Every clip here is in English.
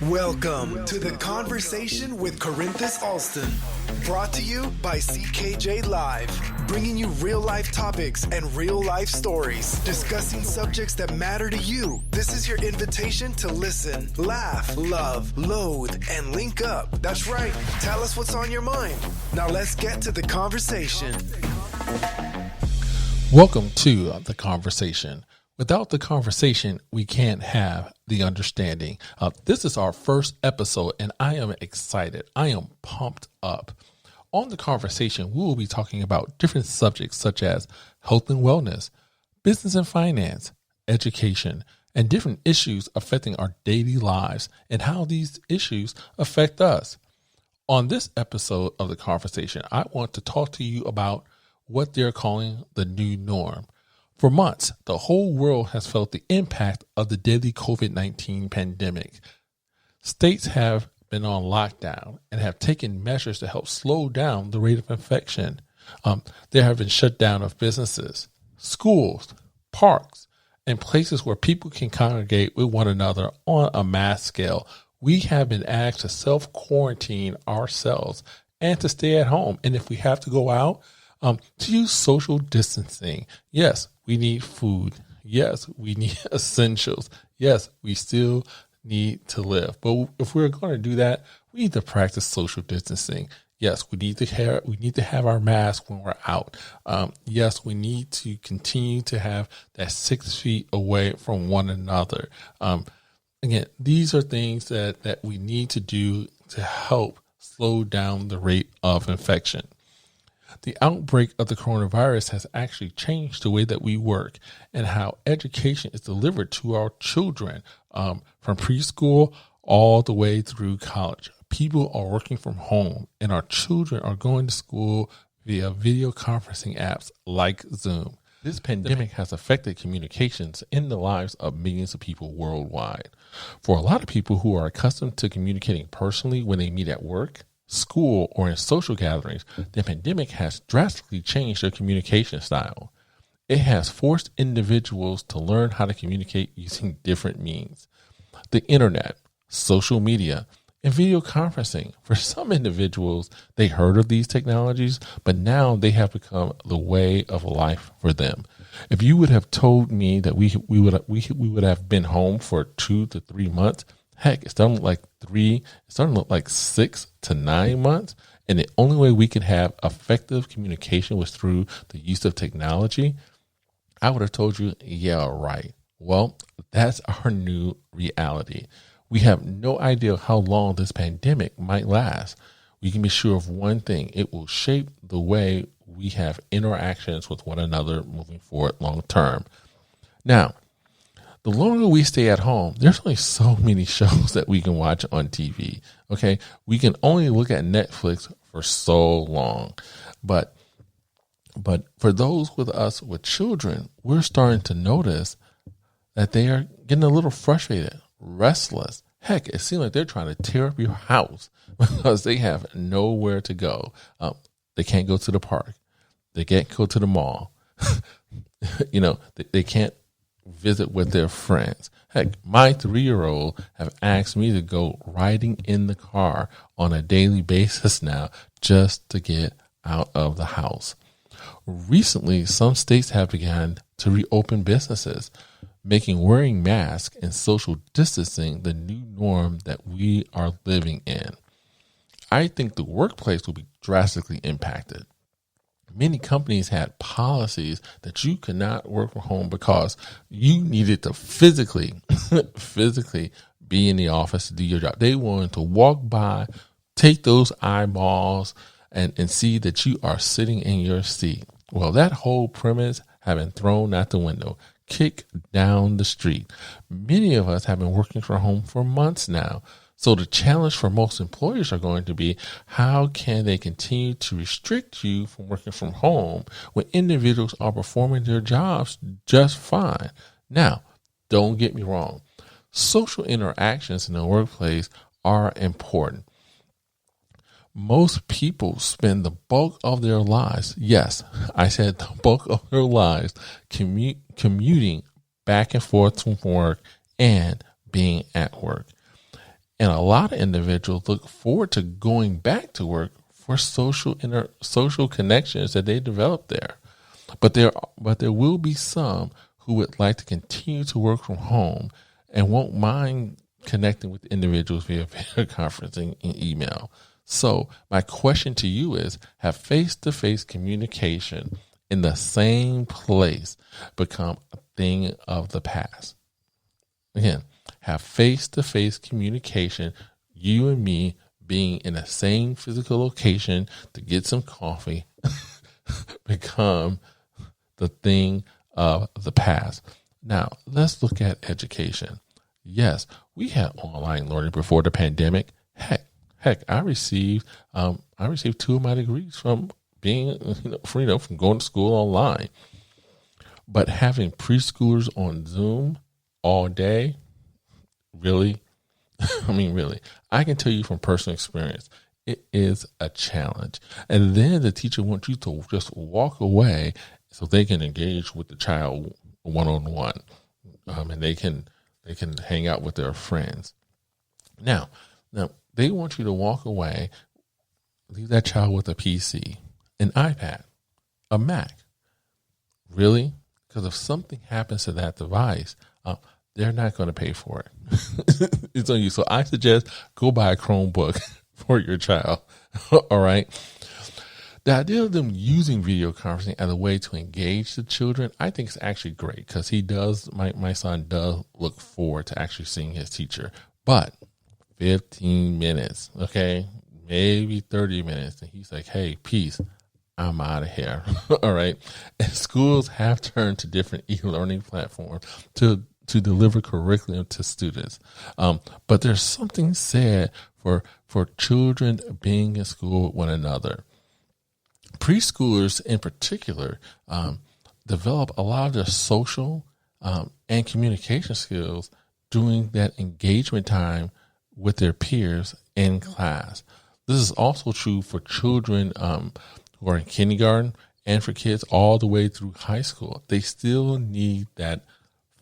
Welcome to The Conversation with Corinthus Alston, brought to you by CKJ Live, bringing you real-life topics and real-life stories, discussing subjects that matter to you. This is your invitation to listen, laugh, love, loathe, and link up. That's right. Tell us what's on your mind. Now let's get to the conversation. Welcome to The Conversation. Without the conversation, we can't have the understanding. This is our first episode, and I am excited. I am pumped up. On The Conversation, we will be talking about different subjects such as health and wellness, business and finance, education, and different issues affecting our daily lives and how these issues affect us. On this episode of The Conversation, I want to talk to you about what they're calling the new norm. For months, the whole world has felt the impact of the deadly COVID-19 pandemic. States have been on lockdown and have taken measures to help slow down the rate of infection. There have been shutdown of businesses, schools, parks, and places where people can congregate with one another on a mass scale. We have been asked to self-quarantine ourselves and to stay at home. And if we have to go out, to use social distancing. Yes, we need food. Yes, we need essentials. Yes, we still need to live. But if we're going to do that, we need to practice social distancing. Yes, we need to have our mask when we're out. Yes, we need to continue to have that 6 feet away from one another. Again, these are things that we need to do to help slow down the rate of infection. The outbreak of the coronavirus has actually changed the way that we work and how education is delivered to our children, from preschool all the way through college. People are working from home and our children are going to school via video conferencing apps like Zoom. This pandemic has affected communications in the lives of millions of people worldwide. For a lot of people who are accustomed to communicating personally when they meet at work, school, or in social gatherings, the pandemic has drastically changed their communication style. It has forced individuals to learn how to communicate using different means. The internet, social media, and video conferencing. For some individuals, they heard of these technologies, but now they have become the way of life for them. If you would have told me that we would have been home for 2 to 3 months, heck, it's starting to look like 6 to 9 months. And the only way we could have effective communication was through the use of technology. I would have told you, yeah, right. Well, that's our new reality. We have no idea how long this pandemic might last. We can be sure of one thing. It will shape the way we have interactions with one another moving forward long term. Now, the longer we stay at home, there's only so many shows that we can watch on TV. Okay. We can only look at Netflix for so long. But for those with us with children, we're starting to notice that they are getting a little frustrated, restless. Heck, it seems like they're trying to tear up your house because they have nowhere to go. They can't go to the park. They can't go to the mall. They can't visit with their friends. Heck, my 3-year-old have asked me to go riding in the car on a daily basis now just to get out of the house. Recently, some states have begun to reopen businesses, making wearing masks and social distancing the new norm that we are living in. I think the workplace will be drastically impacted. Many companies had policies that you could not work from home because you needed to physically be in the office to do your job. They wanted to walk by, take those eyeballs, and see that you are sitting in your seat. Well, that whole premise has been thrown out the window, kicked down the street. Many of us have been working from home for months now. So the challenge for most employers are going to be, how can they continue to restrict you from working from home when individuals are performing their jobs just fine? Now, don't get me wrong. Social interactions in the workplace are important. Most people spend the bulk of their lives, yes, I said the bulk of their lives, commuting back and forth from work and being at work. And a lot of individuals look forward to going back to work for social connections that they develop there. But there will be some who would like to continue to work from home and won't mind connecting with individuals via video conferencing and email. So my question to you is, have face-to-face communication in the same place become a thing of the past? Again, have face-to-face communication, you and me being in the same physical location to get some coffee, become the thing of the past. Now, let's look at education. Yes, we had online learning before the pandemic. Heck, I received 2 of my degrees from being, from going to school online. But having preschoolers on Zoom all day, really? Really, I can tell you from personal experience, it is a challenge. And then the teacher wants you to just walk away so they can engage with the child one-on-one, and they can hang out with their friends. Now, they want you to walk away, leave that child with a PC, an iPad, a Mac. Really? Because if something happens to that device, they're not going to pay for it. It's on you. So I suggest go buy a Chromebook for your child. All right. The idea of them using video conferencing as a way to engage the children, I think is actually great, because my son does look forward to actually seeing his teacher. But 15 minutes, okay, maybe 30 minutes. And he's like, hey, peace, I'm out of here. All right. And schools have turned to different e-learning platforms to deliver curriculum to students. But there's something said for children being in school with one another. Preschoolers in particular develop a lot of their social and communication skills during that engagement time with their peers in class. This is also true for children who are in kindergarten and for kids all the way through high school. They still need that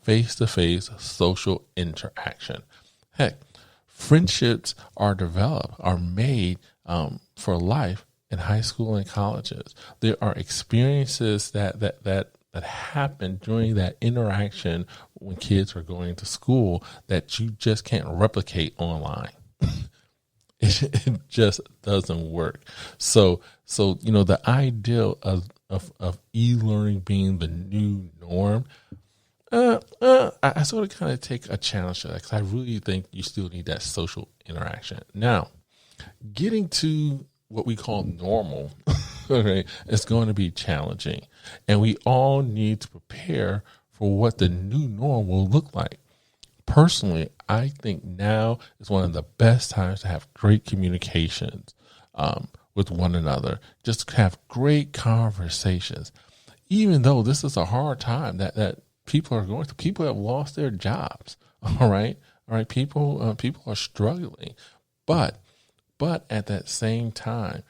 face-to-face social interaction. Heck, friendships are made for life in high school and colleges. There are experiences that happen during that interaction when kids are going to school that you just can't replicate online. It just doesn't work. So the ideal of e-learning being the new norm, I sort of kind of take a challenge to that, because I really think you still need that social interaction. Now, getting to what we call normal, okay, it's going to be challenging, and we all need to prepare for what the new norm will look like. Personally, I think now is one of the best times to have great communications with one another. Just have great conversations, even though this is a hard time that people are going through. People have lost their jobs. All right. People are struggling, but at that same time,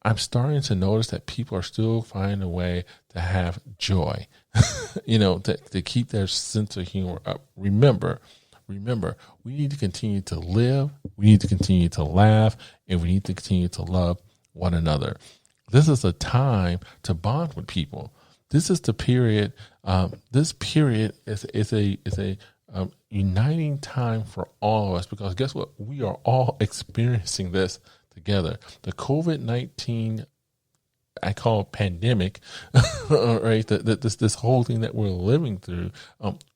I'm starting to notice that people are still finding a way to have joy, to keep their sense of humor up. Remember, we need to continue to live, we need to continue to laugh, and we need to continue to love one another. This is a time to bond with people. This is the period. This period is a uniting time for all of us, because guess what? We are all experiencing this together. The COVID-19, I call it pandemic, right? This whole thing that we're living through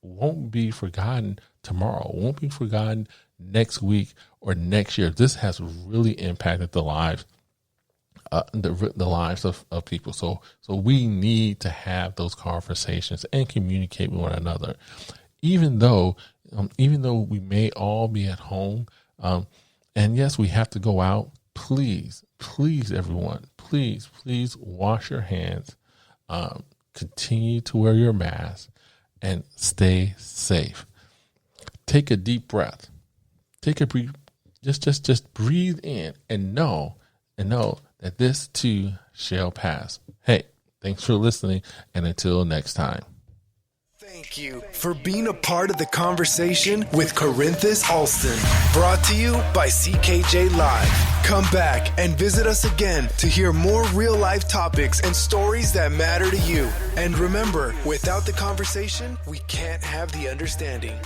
won't be forgotten tomorrow, won't be forgotten next week or next year. This has really impacted the lives the lives of people. So we need to have those conversations and communicate with one another. Even though we may all be at home, and yes, we have to go out, please, everyone, please wash your hands, continue to wear your mask, and stay safe. Take a deep breath. Just breathe in and know that this too shall pass. Hey, thanks for listening, and until next time. Thank you for being a part of the conversation with Corinthus Alston. Brought to you by CKJ Live. Come back and visit us again to hear more real-life topics and stories that matter to you. And remember, without the conversation, we can't have the understanding.